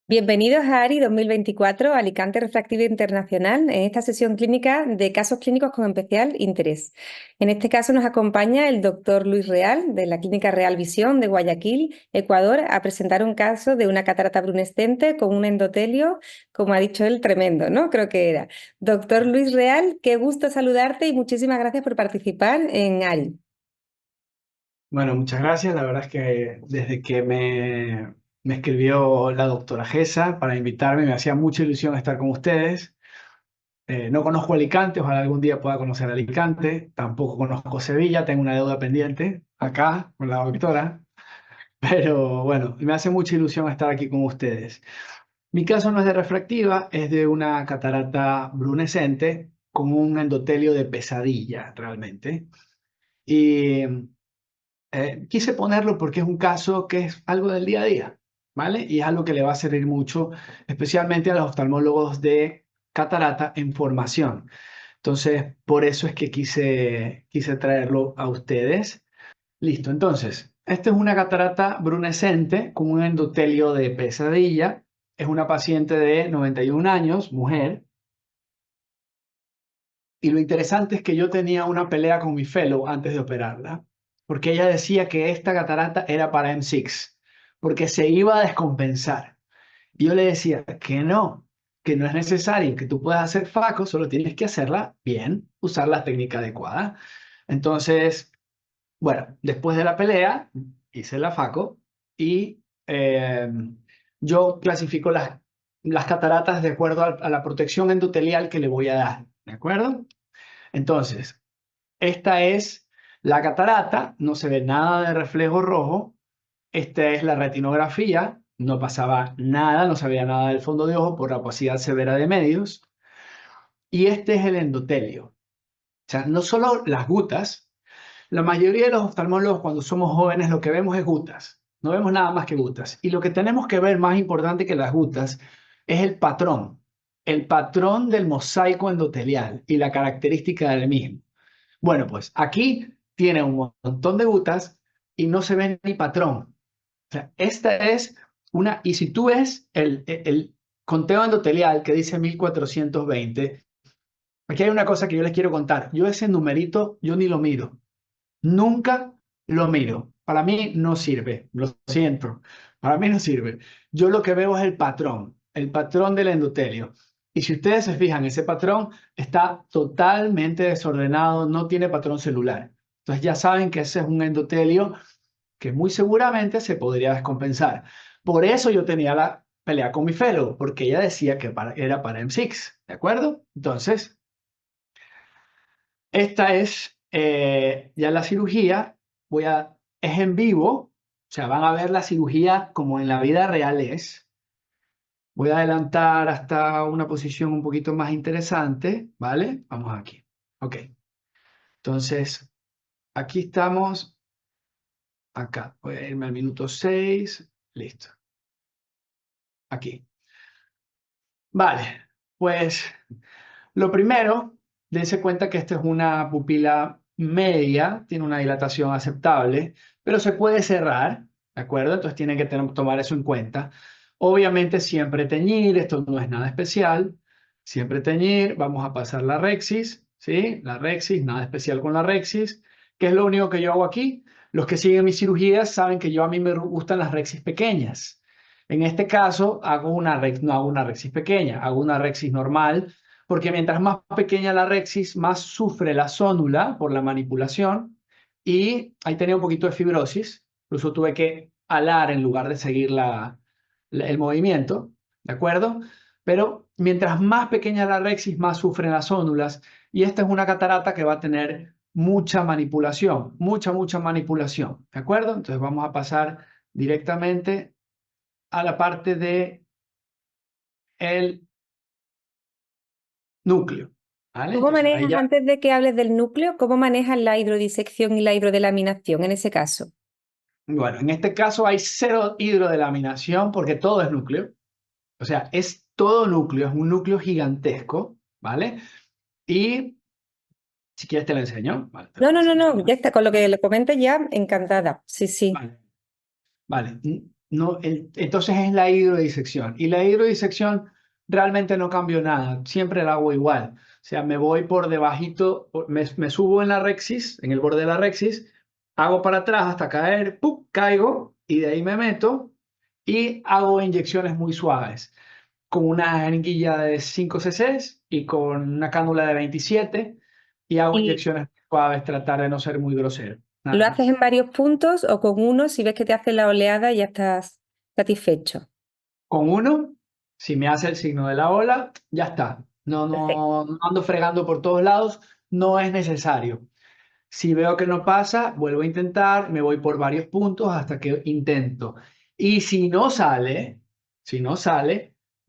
Bienvenidos a ARI 2024, Alicante Refractiva Internacional, en esta sesión clínica de casos clínicos con especial interés. En este caso nos acompaña el doctor Luis Real, de la Clínica Real Visión de Guayaquil, Ecuador, a presentar un caso de una catarata brunescente con un endotelio, como ha dicho él, tremendo, ¿no? Creo que era. Doctor Luis Real, qué gusto saludarte y muchísimas gracias por participar en ARI. Bueno, muchas gracias. La verdad es que desde que me escribió la doctora Gesa para invitarme, me hacía mucha ilusión estar con ustedes. No conozco Alicante, ojalá algún día pueda conocer Alicante. Tampoco conozco Sevilla, tengo una deuda pendiente acá con la doctora. Pero bueno, me hace mucha ilusión estar aquí con ustedes. Mi caso no es de refractiva, es de una catarata brunescente con un endotelio de pesadilla realmente. Y quise ponerlo porque es un caso que es algo del día a día, ¿vale? Y es algo que le va a servir mucho, especialmente a los oftalmólogos de catarata en formación. Entonces, por eso es que quise traerlo a ustedes. Listo, entonces, esta es una catarata brunescente con un endotelio de pesadilla. Es una paciente de 91 años, mujer. Y lo interesante es que yo tenía una pelea con mi fellow antes de operarla, porque ella decía que esta catarata era para M6, porque se iba a descompensar. Y yo le decía que no es necesario, que tú puedas hacer FACO, solo tienes que hacerla bien, usar la técnica adecuada. Entonces, bueno, después de la pelea, hice la FACO y yo clasifico las cataratas de acuerdo a la protección endotelial que le voy a dar, ¿de acuerdo? Entonces, esta es la catarata, no se ve nada de reflejo rojo. Esta es la retinografía, no pasaba nada, no se veía nada del fondo de ojo por la opacidad severa de medios. Y este es el endotelio. O sea, no solo las gutas, la mayoría de los oftalmólogos cuando somos jóvenes lo que vemos es gutas, no vemos nada más que gutas. Y lo que tenemos que ver más importante que las gutas es el patrón del mosaico endotelial y la característica del mismo. Bueno, pues aquí tiene un montón de gutas y no se ve ni patrón. O sea, esta es una, y si tú ves el conteo endotelial que dice 1420, aquí hay una cosa que yo les quiero contar. Yo ese numerito, yo ni lo miro. Nunca lo miro. Para mí no sirve. Lo siento. Para mí no sirve. Yo lo que veo es el patrón del endotelio. Y si ustedes se fijan, ese patrón está totalmente desordenado, no tiene patrón celular. Entonces ya saben que ese es un endotelio que muy seguramente se podría descompensar. Por eso yo tenía la pelea con mi fellow, porque ella decía que era para M6, ¿de acuerdo? Entonces, esta es ya la cirugía. Es en vivo, o sea, van a ver la cirugía como en la vida real es. Voy a adelantar hasta una posición un poquito más interesante, ¿vale? Vamos aquí. Ok. Entonces, aquí estamos. Acá. Voy a irme al minuto 6. Listo. Aquí. Vale. Pues lo primero, dense cuenta que esta es una pupila media, tiene una dilatación aceptable, pero se puede cerrar, ¿de acuerdo? Entonces tienen que tomar eso en cuenta. Obviamente siempre teñir, esto no es nada especial, siempre teñir, vamos a pasar la Rexis, ¿sí? La Rexis, nada especial con la Rexis. ¿Qué es lo único que yo hago aquí? Los que siguen mis cirugías saben que a mí me gustan las Rexis pequeñas. En este caso, no hago una Rexis pequeña, hago una Rexis normal, porque mientras más pequeña la Rexis, más sufre la zónula por la manipulación y ahí tenía un poquito de fibrosis, incluso tuve que alar en lugar de seguir el movimiento, ¿de acuerdo? Pero mientras más pequeña la Rexis, más sufren las zónulas y esta es una catarata que va a tener mucha manipulación, mucha manipulación, ¿de acuerdo? Entonces vamos a pasar directamente a la parte de el núcleo, ¿vale? ¿Cómo Entonces ahí manejas, ya. antes de que hables del núcleo, cómo manejas la hidrodisección y la hidrodelaminación en ese caso? Bueno, en este caso hay cero hidrodelaminación porque todo es núcleo. O sea, es todo núcleo, es un núcleo gigantesco, ¿vale? Y si quieres te lo enseño. Vale, te lo No, voy a no, no, enseñar. no, ya está, con lo que le comentes ya, encantada. Sí, sí. Vale, vale. No, entonces es la hidrodisección. Y la hidrodisección realmente no cambió nada, siempre la hago igual. O sea, me voy por debajito, me subo en la rexis, en el borde de la rexis, hago para atrás hasta caer, ¡pum!, caigo y de ahí me meto y hago inyecciones muy suaves, con una jeringuilla de 5 cc y con una cánula de 27 y hago ¿Y inyecciones suaves, tratar de no ser muy grosero, nada lo haces más. en varios puntos o con uno si ves que te hace la oleada y ya estás satisfecho? Con uno, si me hace el signo de la ola, ya está. Perfecto. No ando fregando por todos lados, no es necesario. Si veo que no pasa, vuelvo a intentar, me voy por varios puntos hasta que intento. Y si no sale,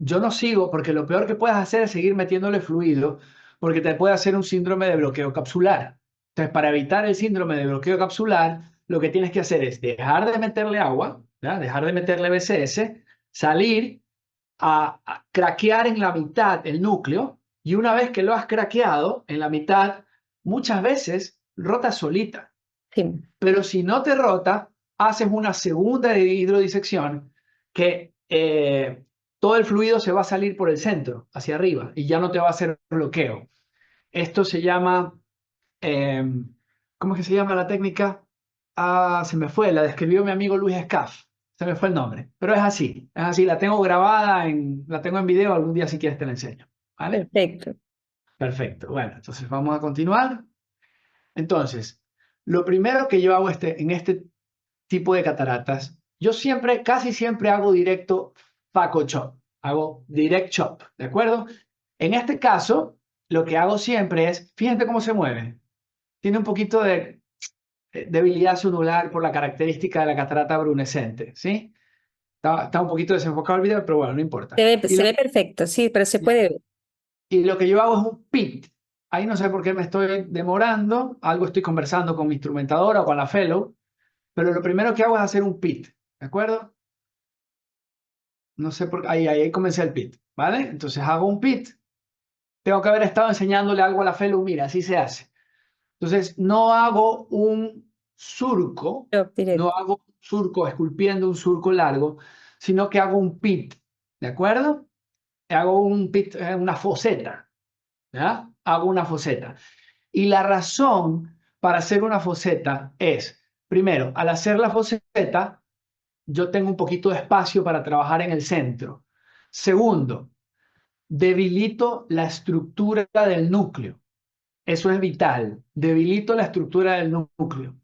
yo no sigo, porque lo peor que puedes hacer es seguir metiéndole fluido, porque te puede hacer un síndrome de bloqueo capsular. Entonces, para evitar el síndrome de bloqueo capsular, lo que tienes que hacer es dejar de meterle agua, ¿ya?, dejar de meterle BCS, salir a craquear en la mitad el núcleo, y una vez que lo has craqueado en la mitad, muchas veces rota solita. Sí, Pero si no te rota, haces una segunda hidrodisección que todo el fluido se va a salir por el centro, hacia arriba, y ya no te va a hacer bloqueo. Esto se llama, eh, ¿cómo es que se llama la técnica? Ah, se me fue, la describió mi amigo Luis Escaf. Se me fue el nombre, pero es así, la tengo grabada, la tengo en video, algún día si quieres te la enseño. ¿Vale? perfecto. Perfecto. Bueno, entonces vamos a continuar. Entonces, lo primero que yo hago en este tipo de cataratas, yo siempre, casi siempre hago directo Phaco Chop, hago direct chop, ¿de acuerdo? En este caso, lo que hago siempre es, fíjate cómo se mueve, tiene un poquito de debilidad celular por la característica de la catarata brunescente, ¿sí? Está un poquito desenfocado el video, pero bueno, no importa. Se ve perfecto, sí, pero se puede ver. Y lo que yo hago es un pit. Ahí no sé por qué me estoy demorando, algo estoy conversando con mi instrumentadora o con la fellow, pero lo primero que hago es hacer un pit, ¿de acuerdo? No sé por qué, ahí comencé el pit, ¿vale? Entonces hago un pit. Tengo que haber estado enseñándole algo a la fellow, mira, así se hace. Entonces no hago un surco, Yo, no directo. hago un surco esculpiendo un surco largo, sino que hago un pit, ¿de acuerdo? Hago un pit, una foseta, ¿ya? Hago una foseta. Y la razón para hacer una foseta es, primero, al hacer la foseta, yo tengo un poquito de espacio para trabajar en el centro. Segundo, debilito la estructura del núcleo. Eso es vital. Debilito la estructura del núcleo.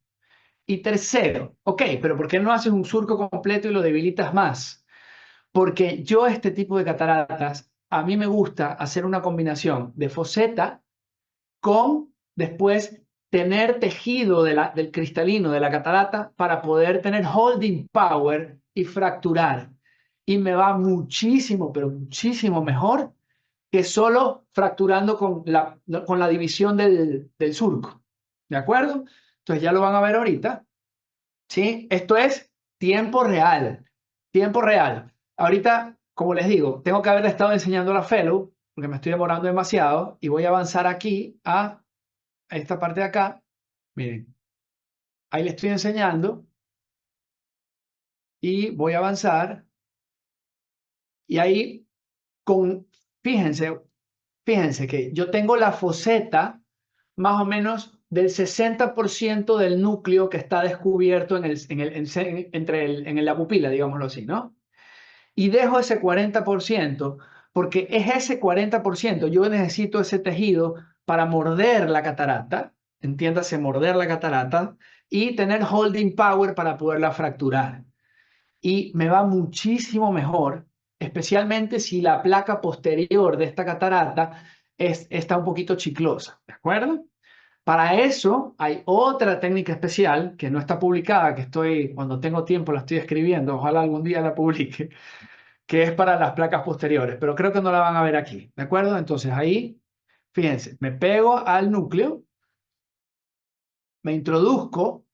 Y tercero, ok, pero ¿por qué no haces un surco completo y lo debilitas más? Porque yo este tipo de cataratas, a mí me gusta hacer una combinación de foseta con después tener tejido del cristalino de la catarata para poder tener holding power y fracturar. Y me va muchísimo, pero muchísimo mejor que solo fracturando con la división del surco. ¿De acuerdo? Entonces ya lo van a ver ahorita. ¿Sí? Esto es tiempo real. Tiempo real. Ahorita, como les digo, tengo que haber estado enseñando a la fellow porque me estoy demorando demasiado y voy a avanzar aquí a esta parte de acá. Miren, ahí le estoy enseñando y voy a avanzar y ahí con, fíjense, fíjense que yo tengo la foseta más o menos del 60% del núcleo que está descubierto en la pupila, digámoslo así, ¿no? Y dejo ese 40% porque es ese 40%, yo necesito ese tejido para morder la catarata, entiéndase, morder la catarata, y tener holding power para poderla fracturar. Y me va muchísimo mejor, especialmente si la placa posterior de esta catarata está un poquito chiclosa, ¿de acuerdo? Para eso hay otra técnica especial que no está publicada, que cuando tengo tiempo la estoy escribiendo, ojalá algún día la publique, que es para las placas posteriores, pero creo que no la van a ver aquí, ¿de acuerdo? Entonces ahí, fíjense, me pego al núcleo, me introduzco,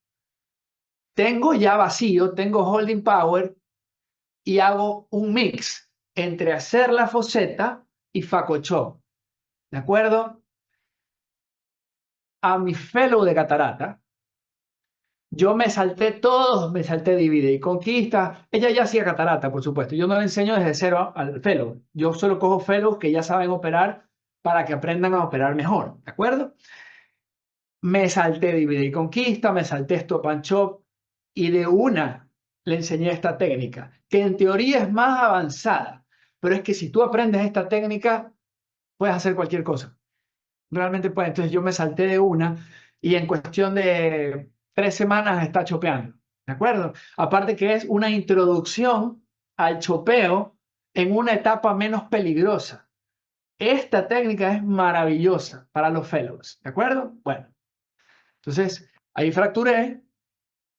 tengo ya vacío, tengo holding power y hago un mix entre hacer la foseta y facochó, ¿de acuerdo? A mi fellow de catarata Yo me salté todos, me salté Divide y Conquista. Ella ya hacía catarata, por supuesto. Yo no le enseño desde cero al fellow. Yo solo cojo fellows que ya saben operar para que aprendan a operar mejor, ¿de acuerdo? Me salté Divide y Conquista, me salté Stop and Shop y de una le enseñé esta técnica, que en teoría es más avanzada, pero es que si tú aprendes esta técnica, puedes hacer cualquier cosa. Realmente puedes. Entonces yo me salté de una y en cuestión de 3 semanas está chopeando. ¿De acuerdo? Aparte que es una introducción al chopeo en una etapa menos peligrosa. Esta técnica es maravillosa para los fellows. ¿De acuerdo? Bueno, entonces ahí fracturé,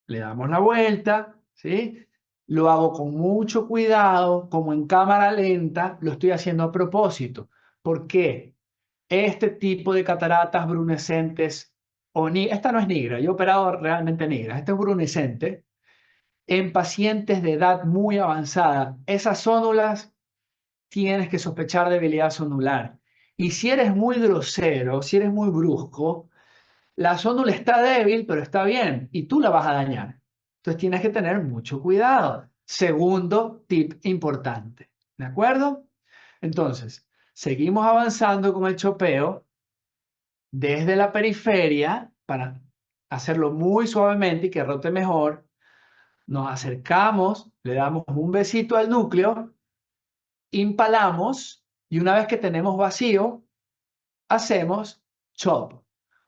le damos la vuelta, ¿sí? Lo hago con mucho cuidado, como en cámara lenta, lo estoy haciendo a propósito. ¿Por qué? Este tipo de cataratas brunescentes, esta no es negra, yo he operado realmente negra, esta es brunescente, en pacientes de edad muy avanzada, esas zónulas tienes que sospechar debilidad zonular. Y si eres muy grosero, si eres muy brusco, la zónula está débil, pero está bien, y tú la vas a dañar. Entonces tienes que tener mucho cuidado. Segundo tip importante, ¿de acuerdo? Entonces, seguimos avanzando con el chopeo desde la periferia para hacerlo muy suavemente y que rote mejor. Nos acercamos, le damos un besito al núcleo, impalamos y una vez que tenemos vacío, hacemos chop.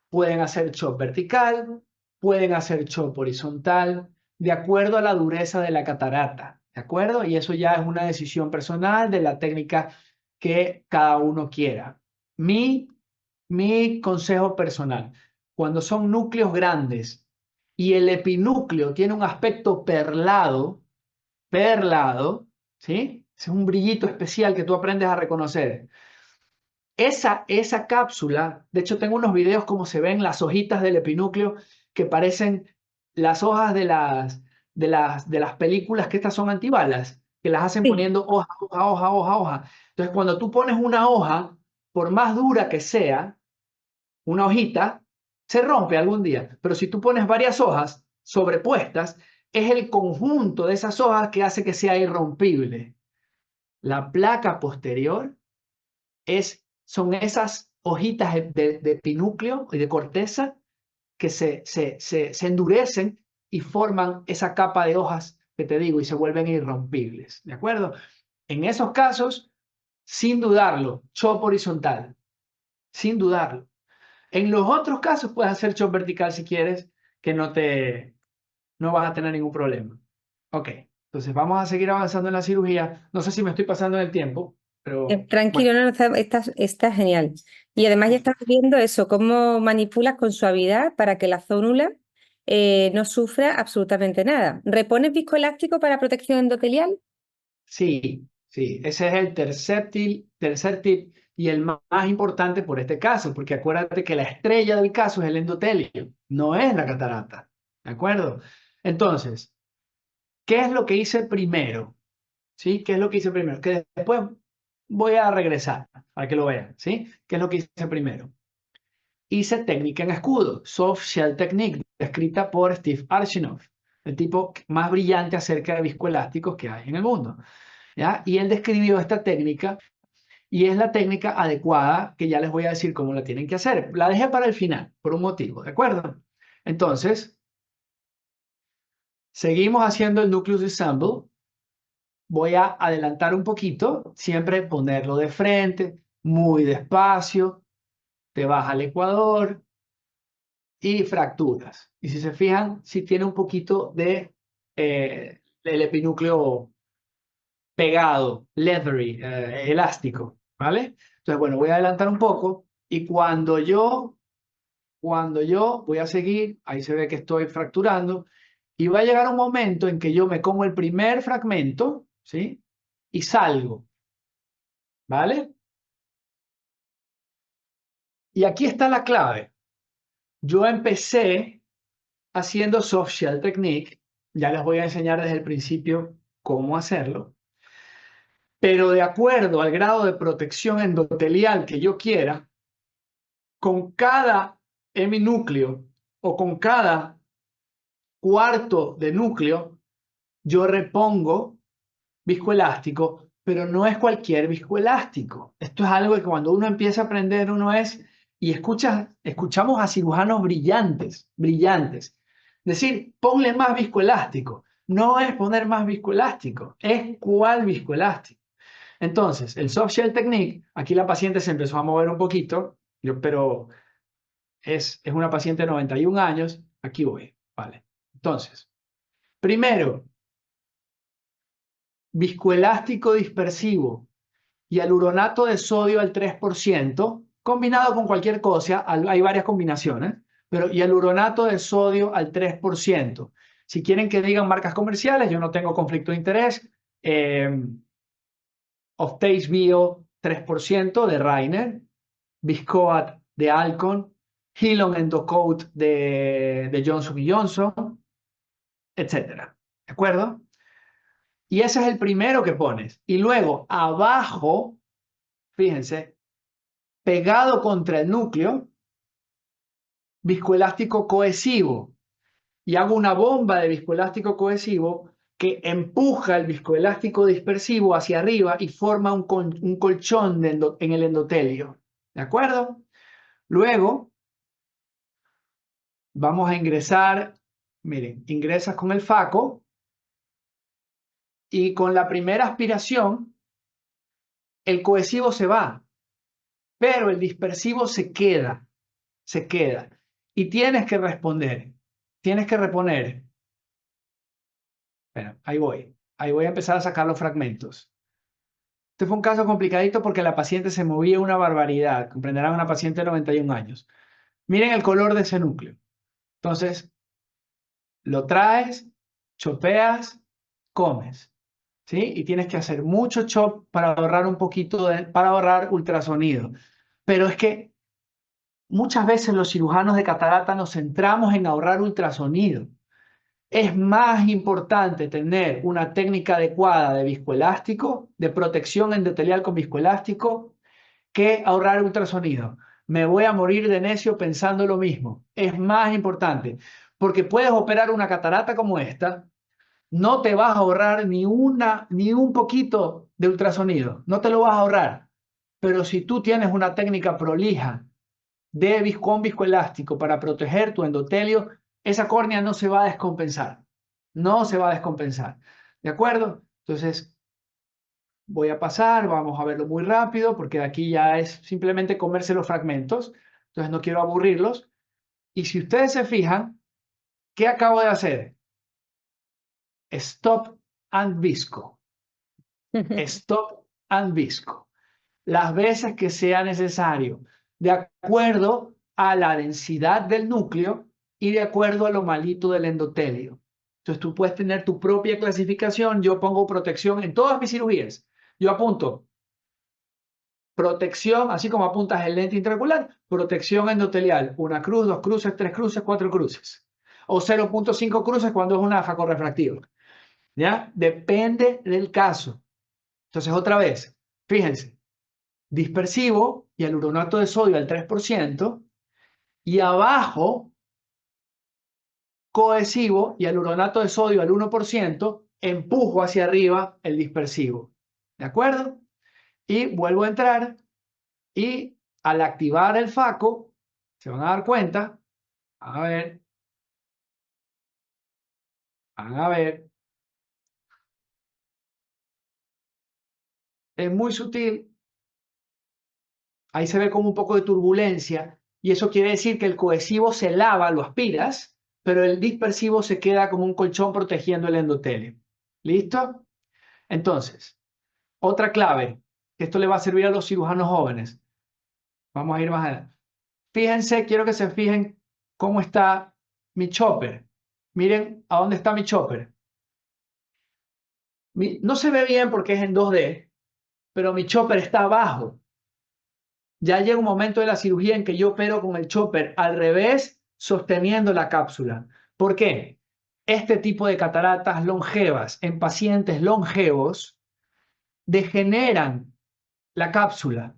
Pueden hacer chop vertical, pueden hacer chop horizontal, de acuerdo a la dureza de la catarata, ¿de acuerdo? Y eso ya es una decisión personal de la técnica que cada uno quiera. Mi consejo personal, cuando son núcleos grandes y el epinúcleo tiene un aspecto perlado, ¿sí? Es un brillito especial que tú aprendes a reconocer. Esa cápsula, de hecho tengo unos videos como se ven las hojitas del epinúcleo que parecen las hojas de las películas que estas son antibalas, que las hacen Sí. poniendo hoja, hoja, hoja, hoja, hoja. Entonces cuando tú pones una hoja, por más dura que sea, una hojita, se rompe algún día, pero si tú pones varias hojas sobrepuestas, es el conjunto de esas hojas que hace que sea irrompible. La placa posterior son esas hojitas de pinúcleo y de corteza que se endurecen y forman esa capa de hojas que te digo y se vuelven irrompibles, ¿de acuerdo? En esos casos, sin dudarlo, chop horizontal, sin dudarlo. En los otros casos puedes hacer chop vertical si quieres, que no vas a tener ningún problema. Ok, entonces vamos a seguir avanzando en la cirugía. No sé si me estoy pasando en el tiempo, pero bueno. Tranquilo, no, no, está genial. Y además ya estás viendo eso, cómo manipulas con suavidad para que la zónula no sufra absolutamente nada. ¿Repones viscoelástico para protección endotelial? Sí, sí, ese es el tercer tip y el más importante por este caso, porque acuérdate que la estrella del caso es el endotelio, no es la catarata, ¿de acuerdo? Entonces, ¿qué es lo que hice primero? ¿Sí? ¿Qué es lo que hice primero? Que después voy a regresar para que lo vean, ¿sí? ¿Qué es lo que hice primero? Hice técnica en escudo, Soft Shell Technique, escrita por Steve Archinoff, el tipo más brillante acerca de viscoelásticos que hay en el mundo. ¿Ya? Y él describió esta técnica y es la técnica adecuada que ya les voy a decir cómo la tienen que hacer. La dejé para el final, por un motivo, ¿de acuerdo? Entonces, seguimos haciendo el Nucleus Ensemble. Voy a adelantar un poquito, siempre ponerlo de frente, muy despacio, te vas al ecuador y fracturas. Y si se fijan, si tiene un poquito el epinúcleo pegado, leathery, elástico, ¿vale? Entonces, bueno, voy a adelantar un poco y cuando yo voy a seguir, ahí se ve que estoy fracturando y va a llegar un momento en que yo me como el primer fragmento, ¿sí? Y salgo, ¿vale? Y aquí está la clave. Yo empecé haciendo soft shell technique, ya les voy a enseñar desde el principio cómo hacerlo, pero de acuerdo al grado de protección endotelial que yo quiera, con cada heminúcleo o con cada cuarto de núcleo, yo repongo viscoelástico, pero no es cualquier viscoelástico. Esto es algo que cuando uno empieza a aprender, y escuchamos a cirujanos brillantes, brillantes, decir, ponle más viscoelástico. No es poner más viscoelástico, es cuál viscoelástico. Entonces, el soft shell technique, aquí la paciente se empezó a mover un poquito, pero es una paciente de 91 años, aquí voy, vale. Entonces, primero, viscoelástico dispersivo hialuronato de sodio al 3%, combinado con cualquier cosa, hay varias combinaciones, pero hialuronato de sodio al 3%. Si quieren que digan marcas comerciales, yo no tengo conflicto de interés. Optase Bio 3% de Rainer, Viscoat de Alcon, Hilon Endocoat de Johnson Johnson, etc. ¿De acuerdo? Y ese es el primero que pones. Y luego, abajo, fíjense, pegado contra el núcleo, viscoelástico cohesivo. Y hago una bomba de viscoelástico cohesivo que empuja el viscoelástico dispersivo hacia arriba y forma un colchón en el endotelio. ¿De acuerdo? Luego, vamos a ingresar, miren, ingresas con el faco y con la primera aspiración, el cohesivo se va, pero el dispersivo se queda. Y tienes que responder, tienes que reponer. Bueno, ahí voy a empezar a sacar los fragmentos. Este fue un caso complicadito porque la paciente se movía una barbaridad. Comprenderán, una paciente de 91 años. Miren el color de ese núcleo. Entonces, lo traes, chopeas, comes. ¿Sí? Y tienes que hacer mucho chop para ahorrar un poquito, para ahorrar ultrasonido. Pero es que muchas veces los cirujanos de catarata nos centramos en ahorrar ultrasonido. Es más importante tener una técnica adecuada de viscoelástico, de protección endotelial con viscoelástico, que ahorrar ultrasonido. Me voy a morir de necio pensando lo mismo. Es más importante, porque puedes operar una catarata como esta, no te vas a ahorrar ni un poquito de ultrasonido, no te lo vas a ahorrar. Pero si tú tienes una técnica prolija con viscoelástico para proteger tu endotelio, esa córnea no se va a descompensar. No se va a descompensar. ¿De acuerdo? Entonces, voy a pasar, vamos a verlo muy rápido, porque aquí ya es simplemente comerse los fragmentos. Entonces, no quiero aburrirlos. Y si ustedes se fijan, ¿qué acabo de hacer? Stop and visco. Stop and visco. Las veces que sea necesario, de acuerdo a la densidad del núcleo y de acuerdo a lo malito del endotelio. Entonces tú puedes tener tu propia clasificación. Yo pongo protección en todas mis cirugías. Yo apunto protección, así como apuntas el lente intraocular, protección endotelial, una cruz, dos cruces, tres cruces, cuatro cruces. O 0.5 cruces cuando es una facorrefractiva. ¿Ya? Depende del caso. Entonces, otra vez, fíjense, dispersivo y hialuronato de sodio al 3%, y abajo cohesivo y hialuronato de sodio al 1%, empujo hacia arriba el dispersivo. ¿De acuerdo? Y vuelvo a entrar y al activar el faco, se van a dar cuenta, van a ver, es muy sutil, ahí se ve como un poco de turbulencia, y eso quiere decir que el cohesivo se lava, lo aspiras, pero el dispersivo se queda como un colchón protegiendo el endotelio. ¿Listo? Entonces, otra clave, que esto le va a servir a los cirujanos jóvenes. Vamos a ir más adelante. Fíjense, quiero que se fijen cómo está mi chopper. Miren a dónde está mi chopper. No se ve bien porque es en 2D, pero mi chopper está abajo. Ya llega un momento de la cirugía en que yo opero con el chopper al revés, sosteniendo la cápsula. ¿Por qué? Este tipo de cataratas longevas en pacientes longevos degeneran la cápsula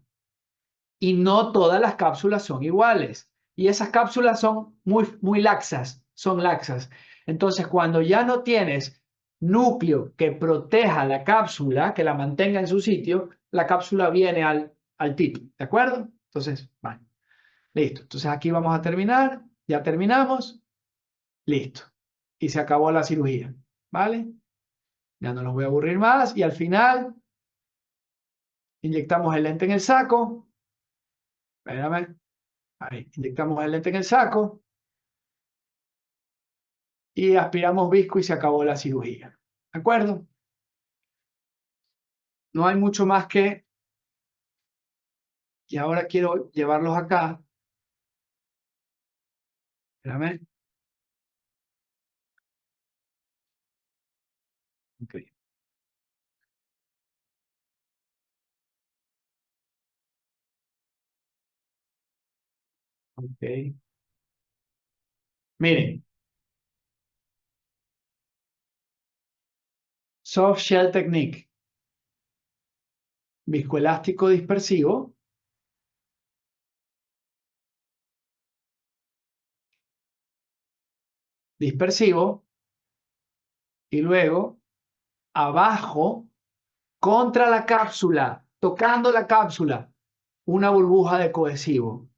y no todas las cápsulas son iguales. Y esas cápsulas son muy laxas, son laxas. Entonces, cuando ya no tienes núcleo que proteja la cápsula, que la mantenga en su sitio, la cápsula viene al tip, ¿de acuerdo? Entonces, vale, listo. Entonces aquí vamos a terminar, ya terminamos, listo. Y se acabó la cirugía, ¿vale? Ya no los voy a aburrir más y al final inyectamos el lente en el saco, espérame, ahí, inyectamos el lente en el saco y aspiramos visco y se acabó la cirugía, ¿de acuerdo? No hay mucho más que, y ahora quiero llevarlos acá, espérame, ok, ok. Miren, soft shell technique, viscoelástico dispersivo, dispersivo, y luego abajo, contra la cápsula, tocando la cápsula, una burbuja de cohesivo.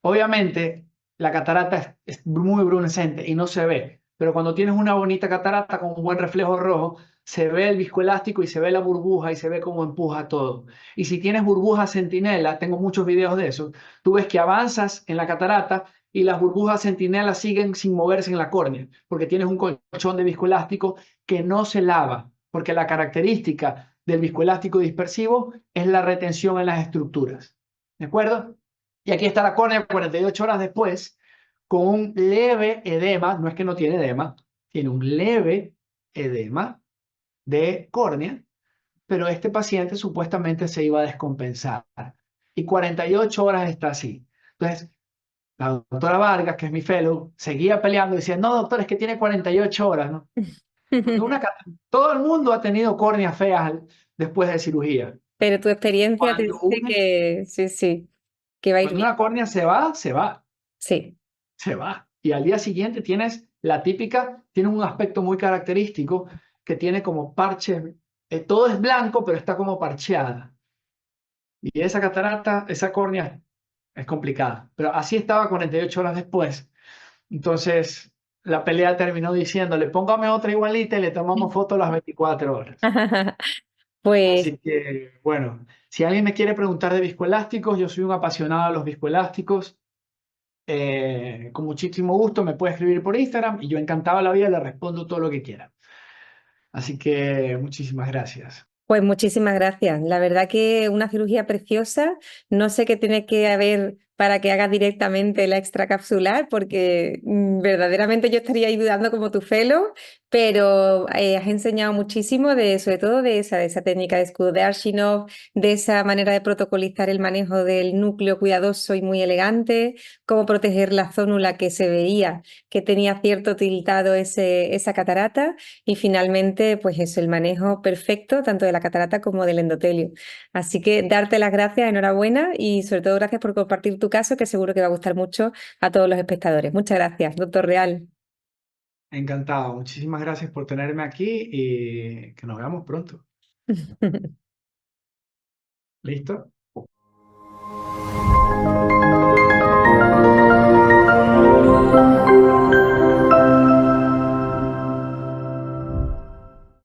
Obviamente, la catarata es muy brunescente y no se ve, pero cuando tienes una bonita catarata con un buen reflejo rojo, se ve el viscoelástico y se ve la burbuja y se ve cómo empuja todo. Y si tienes burbujas centinela, tengo muchos videos de eso, tú ves que avanzas en la catarata y las burbujas centinela siguen sin moverse en la córnea, porque tienes un colchón de viscoelástico que no se lava, porque la característica del viscoelástico dispersivo es la retención en las estructuras. ¿De acuerdo? Y aquí está la córnea 48 horas después, con un leve edema, no es que no tiene edema, tiene un leve edema de córnea, pero este paciente supuestamente se iba a descompensar. Y 48 horas está así. Entonces, la doctora Vargas, que es mi fellow, seguía peleando y decía, no, doctor, es que tiene 48 horas, ¿no? Porque todo el mundo ha tenido córneas feas después de cirugía. Pero tu experiencia te Cuando dice una, que sí, sí, que vais cuando bien. una córnea se va, se va. Sí. Se va. Y al día siguiente tienes la típica, tiene un aspecto muy característico que tiene como parche, todo es blanco, pero está como parcheada. Y esa catarata, esa córnea es complicada. Pero así estaba 48 horas después. Entonces, la pelea terminó diciéndole, póngame otra igualita y le tomamos foto a las 24 horas. Pues, Así que, bueno, si alguien me quiere preguntar de viscoelásticos, yo soy un apasionado de los viscoelásticos. Con muchísimo gusto me puede escribir por Instagram y yo encantado de la vida le respondo todo lo que quiera. Así que muchísimas gracias. pues muchísimas gracias. La verdad que una cirugía preciosa. No sé qué tiene que haber para que hagas directamente la extracapsular, porque verdaderamente yo estaría ahí dudando como tu fellow, pero has enseñado muchísimo de, sobre todo de esa técnica de escudo de Arshinoff, de esa manera de protocolizar el manejo del núcleo cuidadoso y muy elegante, cómo proteger la zónula que se veía que tenía cierto tiltado esa catarata. Y finalmente, pues eso, el manejo perfecto tanto de la catarata como del endotelio. Así que darte las gracias, enhorabuena y sobre todo gracias por compartir tu caso, que seguro que va a gustar mucho a todos los espectadores. Muchas gracias, doctor Real. Encantado. Muchísimas gracias por tenerme aquí y que nos veamos pronto. ¿Listo?